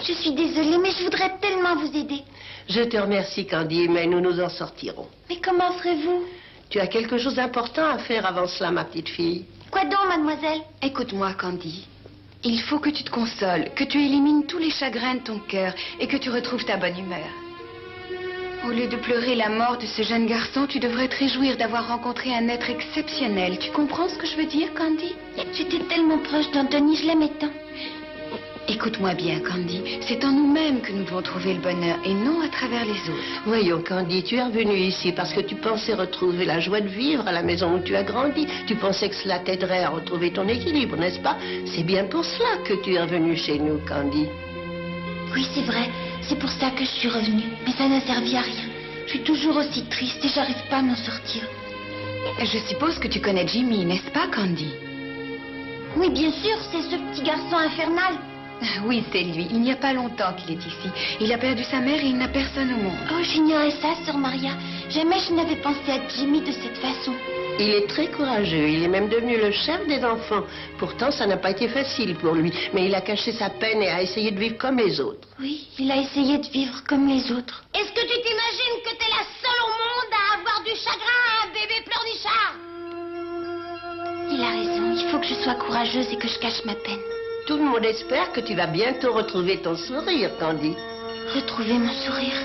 Je suis désolée, mais je voudrais tellement vous aider. Je te remercie, Candy, mais nous nous en sortirons. Mais comment ferez-vous? Tu as quelque chose d'important à faire avant cela, ma petite fille. Quoi donc, mademoiselle? Écoute-moi, Candy. Il faut que tu te consoles, que tu élimines tous les chagrins de ton cœur et que tu retrouves ta bonne humeur. Au lieu de pleurer la mort de ce jeune garçon, tu devrais te réjouir d'avoir rencontré un être exceptionnel. Tu comprends ce que je veux dire, Candy? J'étais tellement proche d'Anthony, je l'aimais tant. Écoute-moi bien, Candy. C'est en nous-mêmes que nous devons trouver le bonheur et non à travers les autres. Voyons, Candy, tu es revenue ici parce que tu pensais retrouver la joie de vivre à la maison où tu as grandi. Tu pensais que cela t'aiderait à retrouver ton équilibre, n'est-ce pas? C'est bien pour cela que tu es revenue chez nous, Candy. Oui, c'est vrai. C'est pour ça que je suis revenue. Mais ça n'a servi à rien. Je suis toujours aussi triste et j'arrive pas à m'en sortir. Je suppose que tu connais Jimmy, n'est-ce pas, Candy? Oui, bien sûr, c'est ce petit garçon infernal. Oui, c'est lui. Il n'y a pas longtemps qu'il est ici. Il a perdu sa mère et il n'a personne au monde. Oh, j'ignorais ça, sœur Maria. Jamais je n'avais pensé à Jimmy de cette façon. Il est très courageux. Il est même devenu le chef des enfants. Pourtant, ça n'a pas été facile pour lui. Mais il a caché sa peine et a essayé de vivre comme les autres. Oui, il a essayé de vivre comme les autres. Est-ce que tu t'imagines que t'es la seule au monde à avoir du chagrin à un bébé pleurnichard? Il a raison. Il faut que je sois courageuse et que je cache ma peine. Tout le monde espère que tu vas bientôt retrouver ton sourire, Candy. Retrouver mon sourire.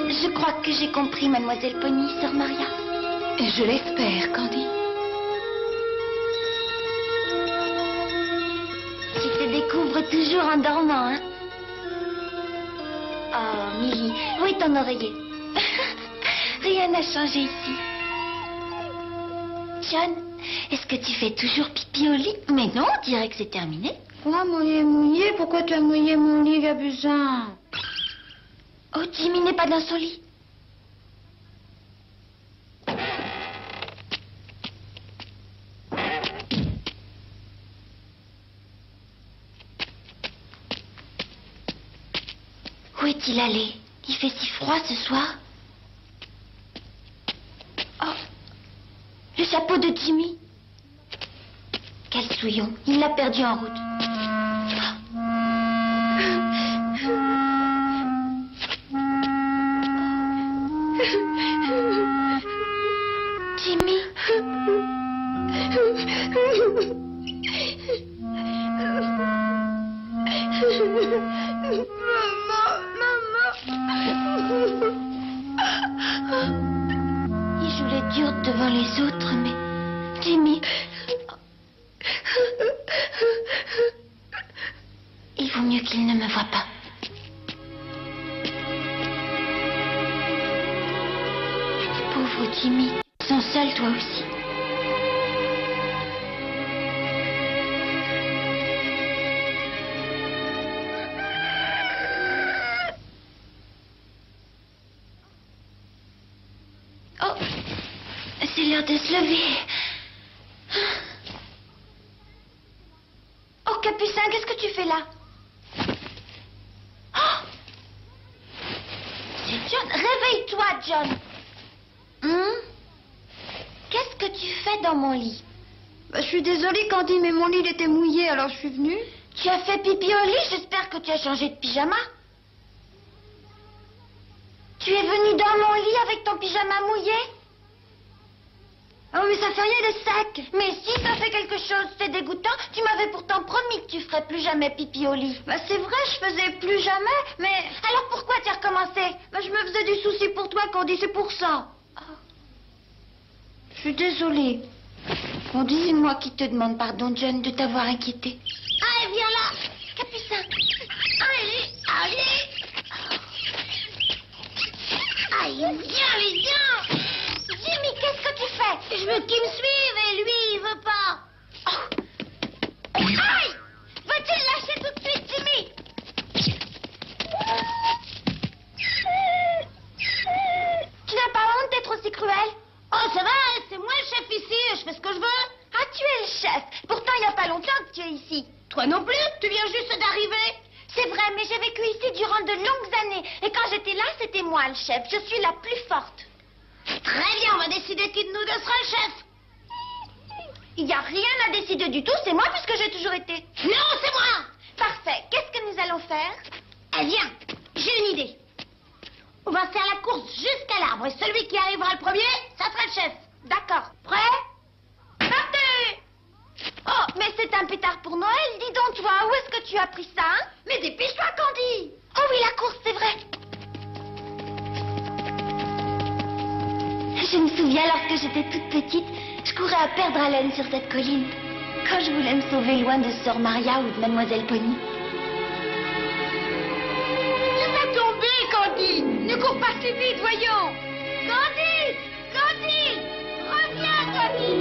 Je crois que j'ai compris, mademoiselle Pony, sœur Maria. Je l'espère, Candy. Tu te découvres toujours en dormant, hein? Oh, Milly, où est ton oreiller? Rien n'a changé ici. John, est-ce que tu fais toujours pipi au lit? Mais non, on dirait que c'est terminé. Quoi, mouillé? Pourquoi tu as mouillé mon lit, Gabuzin? Oh, Jimmy n'est pas dans son lit. Où est-il allé? Il fait si froid ce soir. Oh, le chapeau de Jimmy. Quel souillon, il l'a perdu en route. Jimmy. Il joue les dur devant les autres, mais... Jimmy... Il vaut mieux qu'il ne me voie pas. Pauvre Jimmy, sans seul toi aussi. Oh, c'est l'heure de se lever. Oh, Capucin, qu'est-ce que tu fais là? Oh, c'est John. Réveille-toi, John. Qu'est-ce que tu fais dans mon lit? Je suis désolée, Candy, mais mon lit il était mouillé, alors je suis venue. Tu as fait pipi au lit? J'espère que tu as changé de pyjama. Tu es venu dans mon lit avec ton pyjama mouillé? Oh, mais ça fait rien, le sac. Mais si ça fait quelque chose, c'est dégoûtant. Tu m'avais pourtant promis que tu ferais plus jamais pipi au lit. C'est vrai, je faisais plus jamais, mais... Alors pourquoi tu as recommencé? Je me faisais du souci pour toi, Candy, c'est pour ça. Oh. Je suis désolée. Bon, dis-moi qui te demande pardon, John, de t'avoir inquiété. Allez, viens là. Capucin. Allez. Allez, viens. Jimmy, qu'est-ce que tu fais? Je veux qu'il me suive et lui, il veut pas. Oh. Aïe! Vas-tu le lâcher tout de suite, Jimmy? Tu n'as pas honte d'être aussi cruel? Oh, ça va, c'est moi le chef ici, je fais ce que je veux. Ah, tu es le chef. Pourtant, il n'y a pas longtemps que tu es ici. Toi non plus, tu viens juste d'arriver. C'est vrai, mais j'ai vécu ici durant de longues années. Et quand j'étais là, c'était moi le chef. Je suis la plus forte. Très bien, on va décider qui de nous deux sera le chef. Il n'y a rien à décider du tout, c'est moi puisque j'ai toujours été. Non, c'est moi. Parfait, qu'est-ce que nous allons faire? Eh bien, j'ai une idée. On va faire la course jusqu'à l'arbre et celui qui arrivera le premier, ça sera le chef. D'accord. Prêt? Partez! Oh, mais c'est un pétard pour Noël, dis donc, toi, où est-ce que tu as pris ça, hein? Mais dépêche-toi, Candy. Oh oui, la course, c'est vrai. Je me souviens, lorsque j'étais toute petite, je courais à perdre haleine sur cette colline, quand je voulais me sauver loin de Sœur Maria ou de Mademoiselle Pony. Tu vas tomber, Candy. Ne cours pas si vite, voyons. Candy! Candy! Reviens, Candy!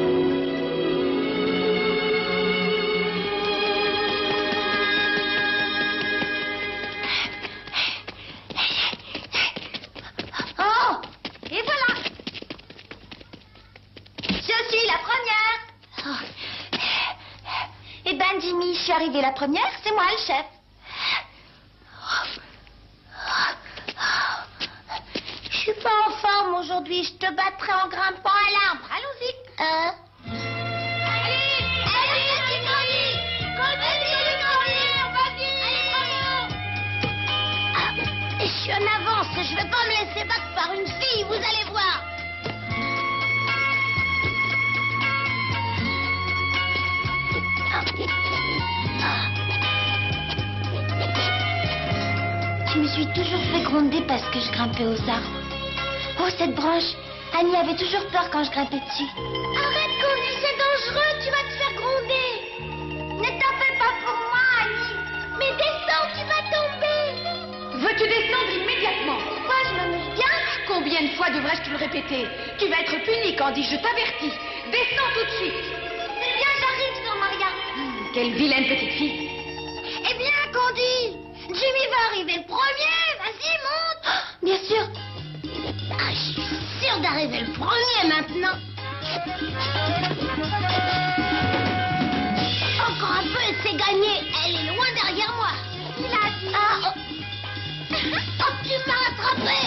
Oh, et voilà. Je suis la première. Oh. Eh ben, Jimmy, je suis arrivée la première, c'est moi le chef. Je suis pas en forme aujourd'hui. Je te battrai en grimpant à l'arbre. Allons-y. Allez, Candy! Ah, et je suis en avance. Je vais pas me laisser battre par une fille, vous allez voir. Je me suis toujours fait gronder parce que je grimpais aux arbres. Oh, cette branche. Annie avait toujours peur quand je grimpais dessus. Arrête, Candy, c'est dangereux. Tu vas te faire gronder. Ne t'en fais pas pour moi, Annie. Mais descends, tu vas tomber. Veux-tu descendre immédiatement? Pourquoi je m'amuse bien? Combien de fois devrais-je te le répéter? Tu vas être puni, Candy, je t'avertis. Descends tout de suite. C'est bien, j'arrive, Sœur Maria. Quelle vilaine petite fille. Eh bien, Candy, Jimmy va arriver le premier. Vas-y, monte. Bien sûr. Ah, je suis sûre d'arriver le premier maintenant. Encore un peu et c'est gagné. Elle est loin derrière moi. Il a dit. Ah, oh. Oh, tu m'as attrapé.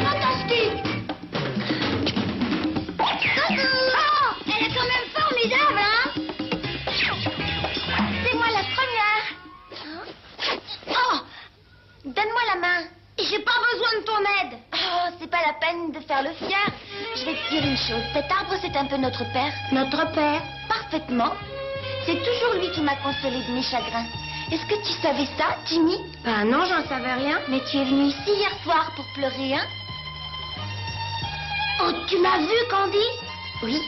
Fantastique. Oh, elle est quand même formidable, hein? C'est moi la première. Oh, Donne-moi la main. j'ai pas besoin de ton aide. Oh, c'est pas la peine de faire le fier. Je vais te dire une chose. Cet arbre, c'est un peu notre père. Notre père. Parfaitement. C'est toujours lui qui m'a consolé de mes chagrins. Est-ce que tu savais ça, Jimmy? Ah non, j'en savais rien. Mais tu es venu ici hier soir pour pleurer, hein? Oh, tu m'as vu, Candy? Oui.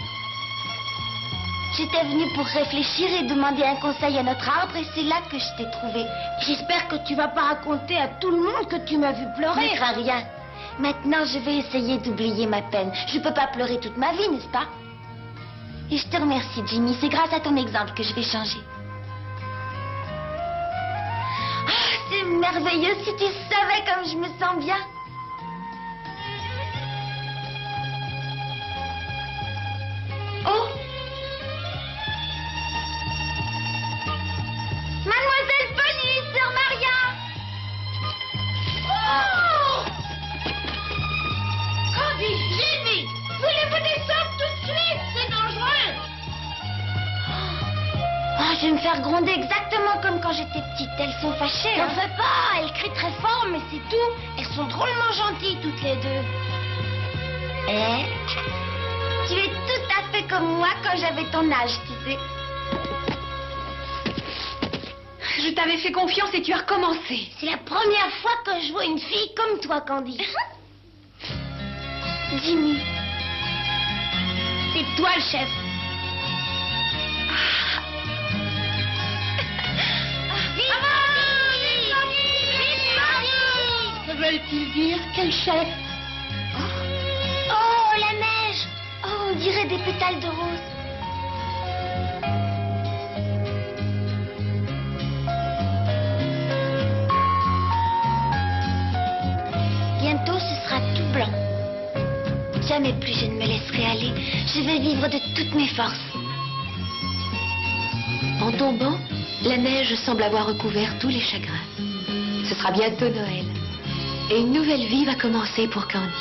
J'étais venue pour réfléchir et demander un conseil à notre arbre et c'est là que je t'ai trouvé. J'espère que tu vas pas raconter à tout le monde que tu m'as vu Ne pleurer. crains rien. Maintenant, je vais essayer d'oublier ma peine. Je peux pas pleurer toute ma vie, n'est-ce pas? Et je te remercie, Jimmy. C'est grâce à ton exemple que je vais changer. Ah, c'est merveilleux. Si tu savais comme je me sens bien. Oh! Mademoiselle Pony, Sœur Maria! Oh! Candy, Jimmy, voulez-vous descendre tout de suite? C'est dangereux. Oh, je vais me faire gronder exactement comme quand j'étais petite. Elles sont fâchées, N'en hein? fais pas, elles crient très fort, mais c'est tout. Elles sont drôlement gentilles toutes les deux. Eh? Tu es tout à fait comme moi quand j'avais ton âge, tu sais. Je t'avais fait confiance et tu as recommencé. C'est la première fois que je vois une fille comme toi, Candy. Jimmy, C'est toi le chef. Vive Candy! Vive Candy! Que veulent-ils dire? Quel chef? oh, la neige! Oh, on dirait des pétales de rose. Bientôt, ce sera tout blanc. Jamais plus je ne me laisserai aller. Je vais vivre de toutes mes forces. En tombant, la neige semble avoir recouvert tous les chagrins. Ce sera bientôt Noël. Et une nouvelle vie va commencer pour Candy.